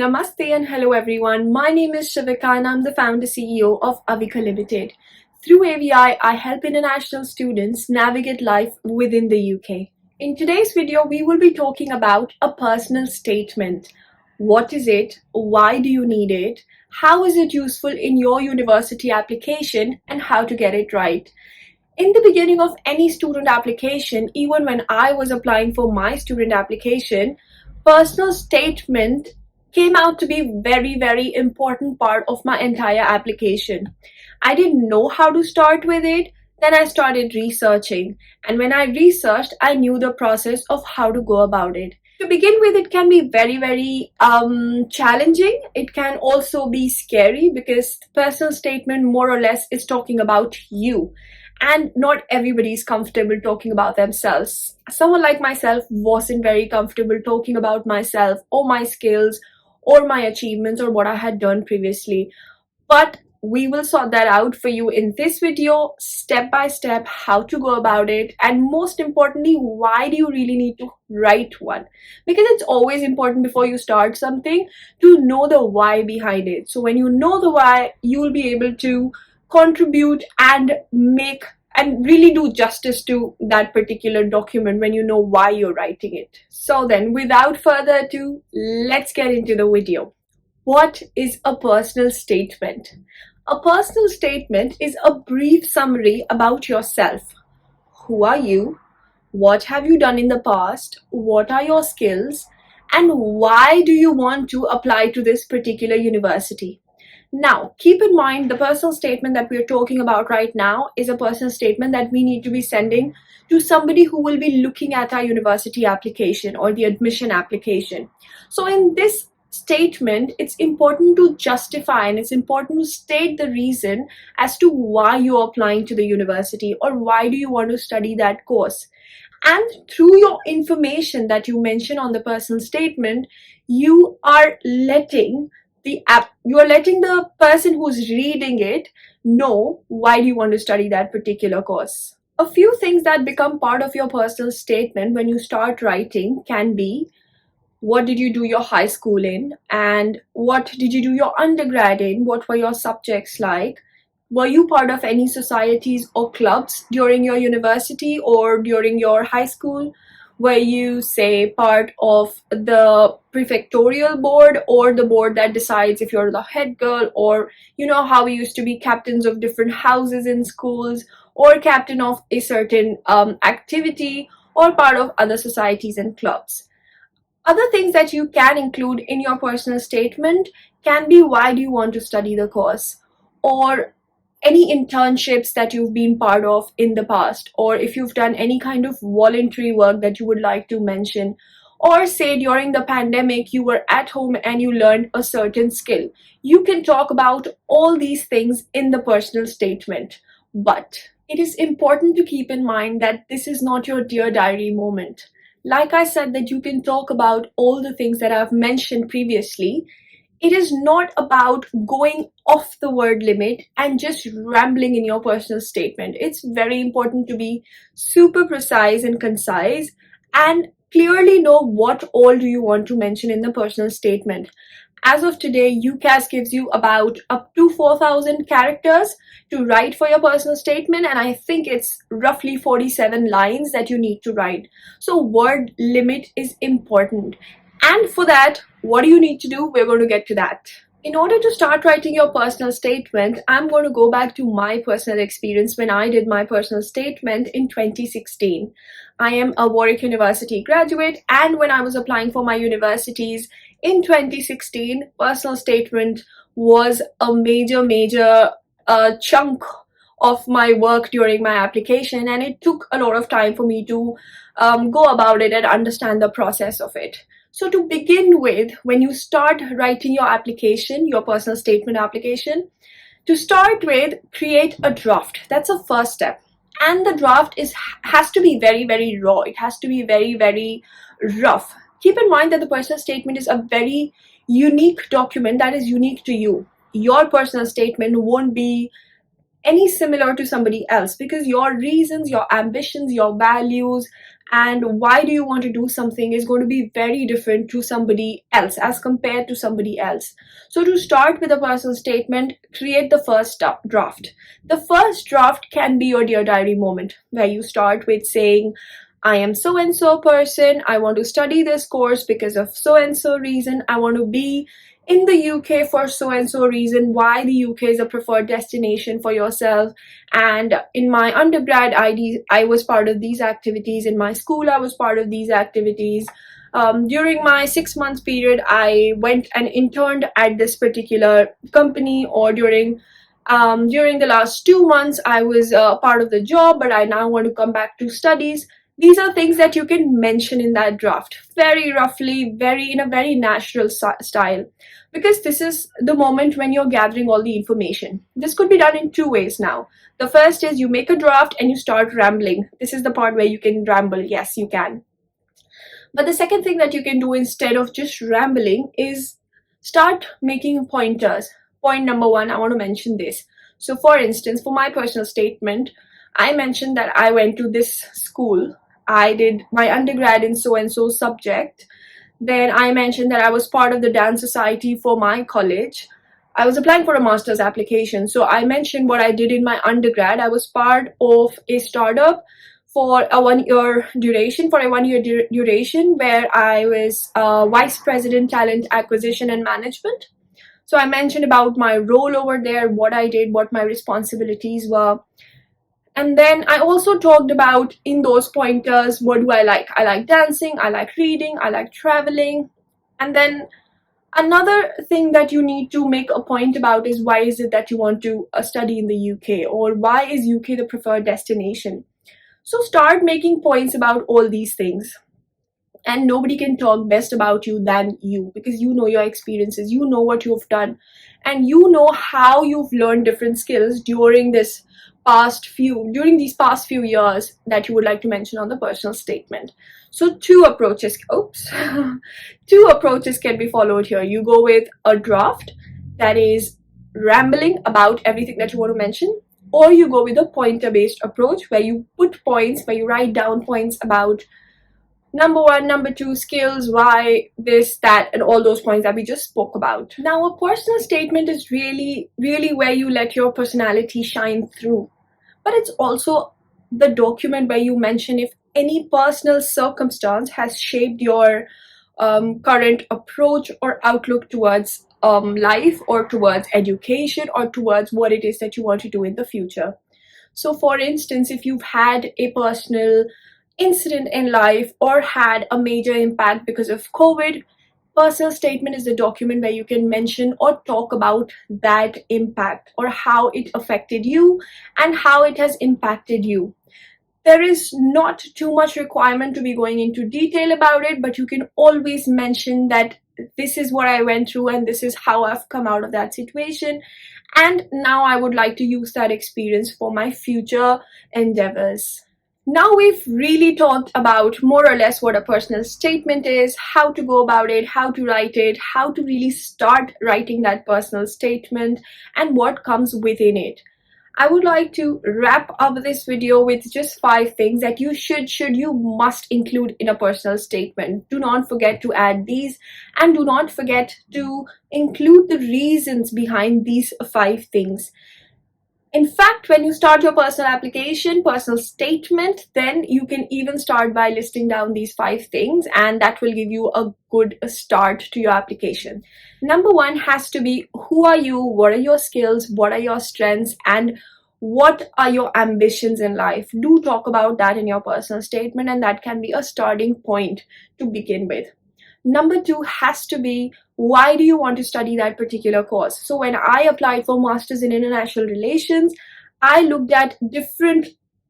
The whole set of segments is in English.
Namaste and hello everyone. My name is Shivika and I'm the founder CEO of AVIKA Limited. Through AVI, I help international students navigate life within the UK. In today's video, we will be talking about a personal statement. What is it? Why do you need it? How is it useful in your university application and how to get it right? In the beginning of any student application, even when I was applying for my student application, personal statement came out to be very important part of my entire application. I didn't know how to start with it. Then I started researching, and when I researched, I knew the process of how to go about it. To begin with, it can be very challenging. It can also be scary because personal statement more or less is talking about you, and not everybody is comfortable talking about themselves. Someone like myself wasn't very comfortable talking about myself or my skills or my achievements or what I had done previously. But we will sort that out for you in this video, step by step, how to go about it, and most importantly, why do you really need to write one? Because it's always important before you start something to know the why behind it. So when you know the why, you will be able to contribute and make and really do justice to that particular document when you know why you're writing it. So then, without further ado, let's get into the video. What is a personal statement? A personal statement is a brief summary about yourself. Who are you? What have you done in the past? What are your skills? And why do you want to apply to this particular university? Now, keep in mind the personal statement that we're talking about right now is a personal statement that we need to be sending to somebody who will be looking at our university application or the admission application. So in this statement, it's important to justify and it's important to state the reason as to why you're applying to the university or why do you want to study that course. And through your information that you mention on the personal statement, you are letting the person who's reading it know why do you want to study that particular course. A few things that become part of your personal statement when you start writing can be: what did you do your high school in, and what did you do your undergrad in? What were your subjects like? Were you part of any societies or clubs during your university or during your high school? Were you, say, part of the prefectorial board or the board that decides if you're the head girl, or you know how we used to be captains of different houses in schools, or captain of a certain activity, or part of other societies and clubs. Other things that you can include in your personal statement can be: why do you want to study the course, or any internships that you've been part of in the past, or if you've done any kind of voluntary work that you would like to mention, or say during the pandemic you were at home and you learned a certain skill. You can talk about all these things in the personal statement, but it is important to keep in mind that this is not your Dear Diary moment. Like I said, that you can talk about all the things that I've mentioned previously. It is not about going off the word limit and just rambling in your personal statement. It's very important to be super precise and concise and clearly know what all do you want to mention in the personal statement. As of today, UCAS gives you about up to 4,000 characters to write for your personal statement, and I think it's roughly 47 lines that you need to write. So word limit is important. And for that, what do you need to do? We're going to get to that. In order to start writing your personal statement, I'm going to go back to my personal experience when I did my personal statement in 2016. I am a Warwick University graduate, and when I was applying for my universities in 2016, personal statement was a major chunk of my work during my application, and it took a lot of time for me to go about it and understand the process of it. So to begin with, when you start writing your application, your personal statement application, to start with, create a draft. That's a first step. And the draft has to be very raw. It has to be very rough. Keep in mind that the personal statement is a very unique document that is unique to you. Your personal statement won't be any similar to somebody else because your reasons, your ambitions, your values, and why do you want to do something is going to be very different to somebody else as compared to somebody else. So to start with a personal statement, create the first draft. The first draft can be your dear diary moment, where you start with saying, I am so and so person, I want to study this course because of so and so reason, I want to be in the UK for so and so reason, why the UK is a preferred destination for yourself. And in my undergrad I was part of these activities, in my school I was part of these activities. During my 6 months period, I went and interned at this particular company, or during the last 2 months I was part of the job, but I now want to come back to studies. These are things that you can mention in that draft, very roughly, in a very natural style, because this is the moment when you're gathering all the information. This could be done in two ways now. The first is you make a draft and you start rambling. This is the part where you can ramble. Yes, you can. But the second thing that you can do instead of just rambling is start making pointers. Point number one, I want to mention this. So for instance, for my personal statement, I mentioned that I went to this school. I did my undergrad in so and so subject. Then I mentioned that I was part of the dance society for my college. I was applying for a master's application. So I mentioned what I did in my undergrad. I was part of a startup for a 1 year duration, where I was vice president talent acquisition and management. So I mentioned about my role over there, what I did, what my responsibilities were. And then I also talked about, in those pointers, what do I like? I like dancing, I like reading, I like traveling. And then another thing that you need to make a point about is, why is it that you want to study in the UK, or why is UK the preferred destination? So start making points about all these things. And nobody can talk best about you than you, because you know your experiences, you know what you've done, and you know how you've learned different skills during these past few years that you would like to mention on the personal statement. So two approaches can be followed here. You go with a draft that is rambling about everything that you want to mention, or you go with a pointer based approach where you put points, where you write down points about number one, number two, skills, why, this, that, and all those points that we just spoke about. Now, a personal statement is really where you let your personality shine through. But it's also the document where you mention if any personal circumstance has shaped your current approach or outlook towards life, or towards education, or towards what it is that you want to do in the future. So for instance, if you've had a personal incident in life or had a major impact because of COVID, personal statement is the document where you can mention or talk about that impact, or how it affected you and how it has impacted you. There is not too much requirement to be going into detail about it, but you can always mention that this is what I went through and this is how I've come out of that situation, and now I would like to use that experience for my future endeavors. Now we've really talked about more or less what a personal statement is, how to go about it, how to write it, how to really start writing that personal statement, and what comes within it. I would like to wrap up this video with just 5 things that you must include in a personal statement. Do not forget to add these, and do not forget to include the reasons behind these 5 things. In fact, when you start your personal statement, then you can even start by listing down these 5 things, and that will give you a good start to your application. Number 1 has to be, who are you, what are your skills, what are your strengths, and what are your ambitions in life. Do talk about that in your personal statement, and that can be a starting point to begin with. Number 2 has to be, why do you want to study that particular course? So when I applied for Masters in International Relations, I looked at different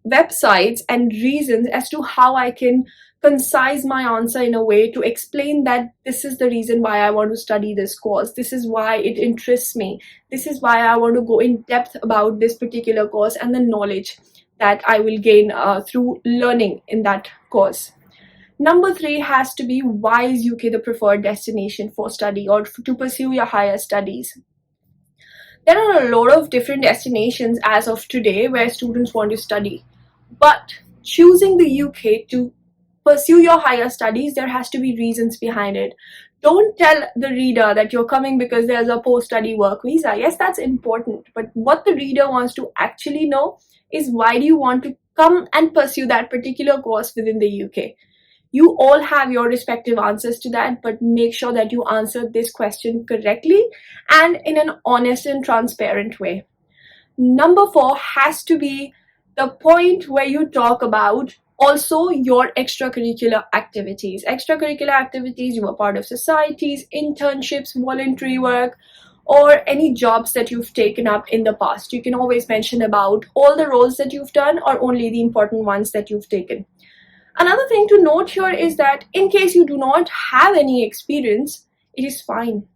websites and reasons as to how I can concise my answer in a way to explain that this is the reason why I want to study this course. This is why it interests me. This is why I want to go in depth about this particular course and the knowledge that I will gain through learning in that course. Number 3 has to be, why is UK the preferred destination for study or to pursue your higher studies? There are a lot of different destinations as of today where students want to study, but choosing the UK to pursue your higher studies, there has to be reasons behind it. Don't tell the reader that you're coming because there's a post-study work visa. Yes, that's important, but what the reader wants to actually know is, why do you want to come and pursue that particular course within the UK? You all have your respective answers to that, but make sure that you answer this question correctly and in an honest and transparent way. Number 4 has to be the point where you talk about also your extracurricular activities. Extracurricular activities, you were part of societies, internships, voluntary work, or any jobs that you've taken up in the past. You can always mention about all the roles that you've done or only the important ones that you've taken. Another thing to note here is that in case you do not have any experience, it is fine.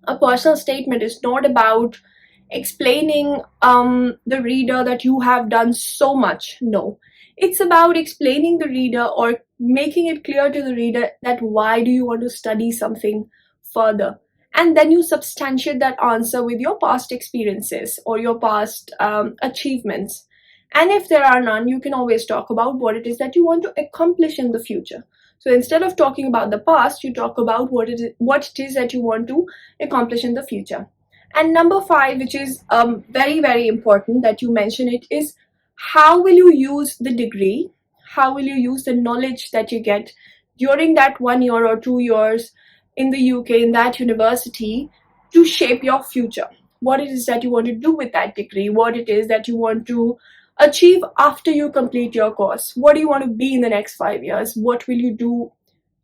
A personal statement is not about explaining the reader that you have done so much. No, it's about explaining the reader or making it clear to the reader that why do you want to study something further, and then you substantiate that answer with your past experiences or your past achievements. And if there are none, you can always talk about what it is that you want to accomplish in the future. So instead of talking about the past, you talk about what it is that you want to accomplish in the future. And number 5, which is very, very important that you mention it, is how will you use the degree? How will you use the knowledge that you get during that 1 year or 2 years in the UK, in that university, to shape your future? What it is that you want to do with that degree? What it is that you want to achieve after you complete your course? What do you want to be in the next 5 years? What will you do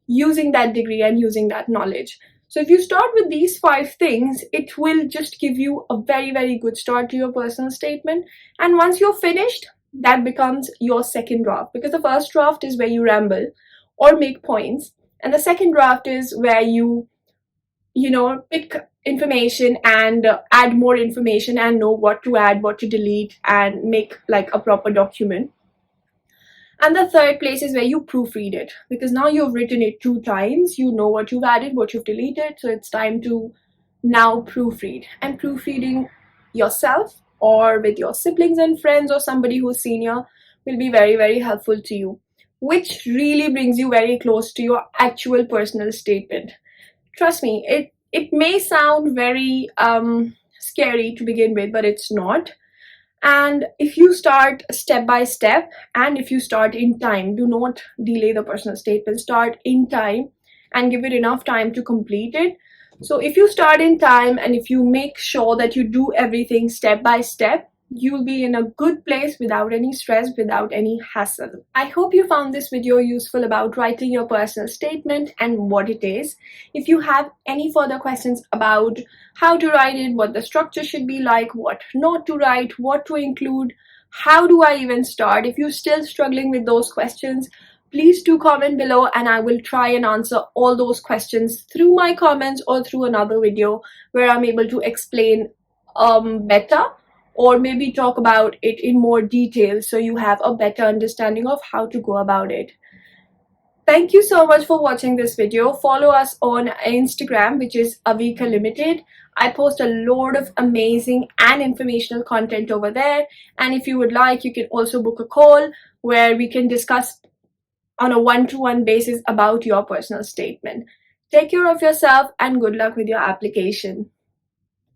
using that degree and using that knowledge? So if you start with these 5 things, it will just give you a very, very good start to your personal statement. And once you're finished, that becomes your second draft, because the first draft is where you ramble or make points, and the second draft is where you pick information and add more information and know what to add, what to delete, and make like a proper document. And the third place is where you proofread it, because now you've written it 2 times, you know what you've added, what you've deleted, so it's time to now proofread. And proofreading yourself or with your siblings and friends or somebody who's senior will be very, very helpful to you, which really brings you very close to your actual personal statement. Trust me, it may sound very scary to begin with, but it's not. And if you start step by step, and if you start in time, do not delay the personal statement. Start in time and give it enough time to complete it. So if you start in time and if you make sure that you do everything step by step, you'll be in a good place without any stress, without any hassle. I hope you found this video useful about writing your personal statement and what it is. If you have any further questions about how to write it, what the structure should be like, what not to write, what to include, how do I even start, if you're still struggling with those questions, please do comment below and I will try and answer all those questions through my comments or through another video where I'm able to explain better, or maybe talk about it in more detail so you have a better understanding of how to go about it. Thank you so much for watching this video. Follow us on Instagram, which is AVIKA Limited. I post a load of amazing and informational content over there. And if you would like, you can also book a call where we can discuss on a one-to-one basis about your personal statement. Take care of yourself and good luck with your application.